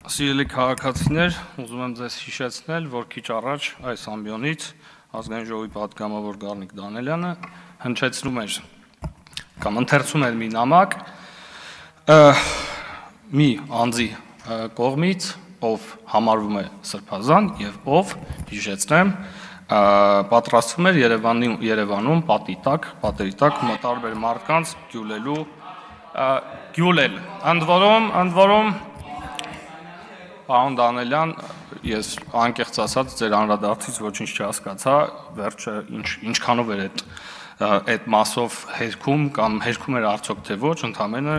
Սիրելի քաղաքացիներ, ուզում եմ ձեզ հիշեցնել, որ քիչ առաջ այս ամբիոնից Ազգային ժողովի պատգամավոր Գառնիկ Դանելյանը հնչեցնում էր կամ ընթերցում էր մի նամակ մի անձի կողմից, ով համարվում է սրբազան եւ ով, հիշեցնեմ, պատրաստվում էր Երևանում պատերի տակ տարբեր մարդկանց գյուլել։ Ընդ որում Պարոն Դանելյան, ես անկեղծ ասած ձեր անդրադարձից ոչինչ չհասկացա, վերջը ինչքանով էր այդ մասով հերքում կամ հերքում էր արդյոք թե ոչ, ընդամենը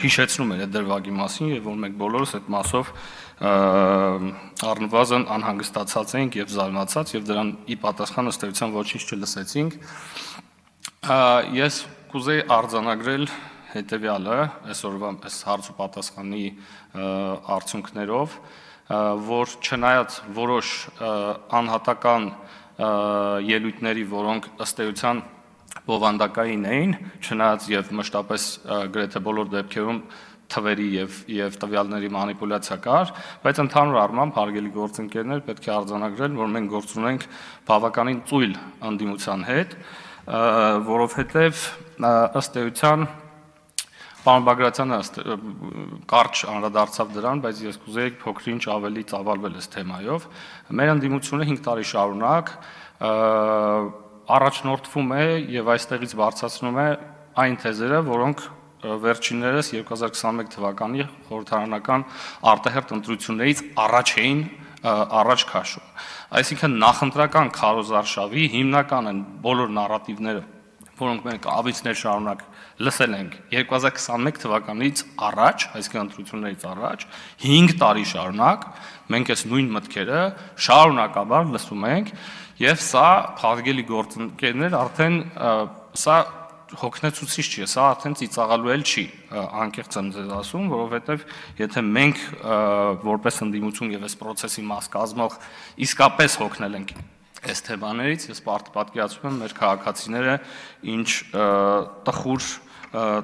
հիշեցնում էր այդ դրվագի մասին եւ որ մենք բոլորս այդ մասով առնվազն անհանգստացած էինք եւ զարմացած եւ դրան ի պատասխան ըստ էության ոչինչ չլսեցինք։ Ես կուզեի արձանագրել հետևյալը այսօրվա այս հարց ու պատասխանի արդյունքներով, որ չնայած որոշ անհատական ելույթների, որոնք ըստ էության բովանդակային էին, չնայած եւ մշտապես գրեթե բոլոր դեպքերում թվերի եւ տվյալների մանիպուլյացիա կար, բայց ընդհանուր առմամբ հարգելի գործընկերներ պետք է արձանագրել, որ մենք գործ ունենք բավականին ծույլ ընդդիմության հետ, որովհետեւ ըստ էության Պարոն Բագրատյանը կարճ անդրադարձավ դրան, բայց ես կուզեի փոքր-ինչ ավելի ծավալվել այս թեմայով։ Մեր ընդդիմությունը 5 տարի շարունակ առաջնորդվում է եւ այստեղից բարձրացնում է այն թեզերը, որոնք վերջիններս 2021 թվականի խորհրդարանական արտահերթ ընտրություններից առաջ քաշում։ Այսինքն նախընտրական քարոզարշավի հիմնական են բոլոր նարատիվները, որոնք մենք ավիցներ շարունակ լսել ենք 2021 թվականից առաջ, այսինքն ընտրություններից առաջ, 5 տարի շարունակ մենք այս նույն մտքերը շարունակաբար լսում ենք եւ սա հարգելի գործընկերներ արդեն սա հոգնեցուցիչ չի, սա արդեն ծիծաղալու էլ չի, անկեղծ եմ ձեզ ասում, որովհետեւ եթե մենք որպես ընդդիմություն եւ այս process-ի մաս կազմող իսկապես հոգնել ենք այս թեմաներից, ես պատկերացնում եմ մեր քաղաքացիները ինչ տխուր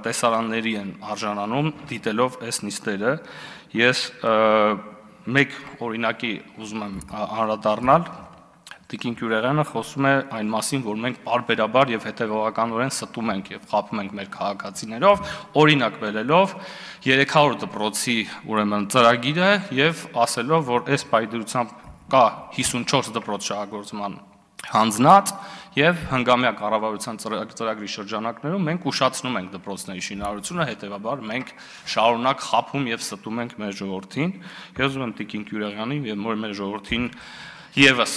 տեսարանների են արժանանում դիտելով այս նիստերը։ Ես մեկ օրինակի ուզում եմ անդրադառնալ, Տիկին Գյուլյանը խոսում է այն մասին, որ մենք բարբերաբար եւ հետեւողականորեն ստում ենք եւ խաբում ենք մեր քաղաքացիներով, օրինակ բերելով 300 դպրոցի ուրեմն ծրագիրը եւ ասելով, որ այս պայդրությամբ կա 54 դպրոց շահագործման հանձնած եւ հնգամյա կառավարության ծրագրի շրջանակներում մենք ուշացնում ենք դպրոցների շինարարությունը, հետեւաբար մենք շարունակ խաբում եւ ստում ենք մեր ժողովրդին։ Ես ուզում եմ Տիկին Գյուլյանին եւ մեր ժողովրդին եւս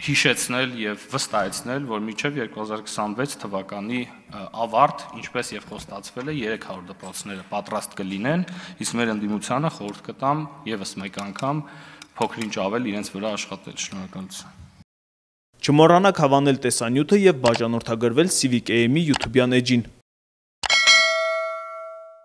հիշեցնել եւ վստահեցնել, որ մինչեւ 2026 թվականի ավարտ, ինչպես եւ խոստացվել է, 300 դպրոցները պատրաստ կլինեն, իսկ մեր ընդդիմությանը խորհուրդ կտամ եւս մեկ անգամ փոքր-ինչ ավել իրենց վրա աշխատել։ Շնորհակալություն։ Չմոռանաք հավանել տեսանյութը եւ բաժանորդագրվել Civic AM-ի YouTube-յան էջին։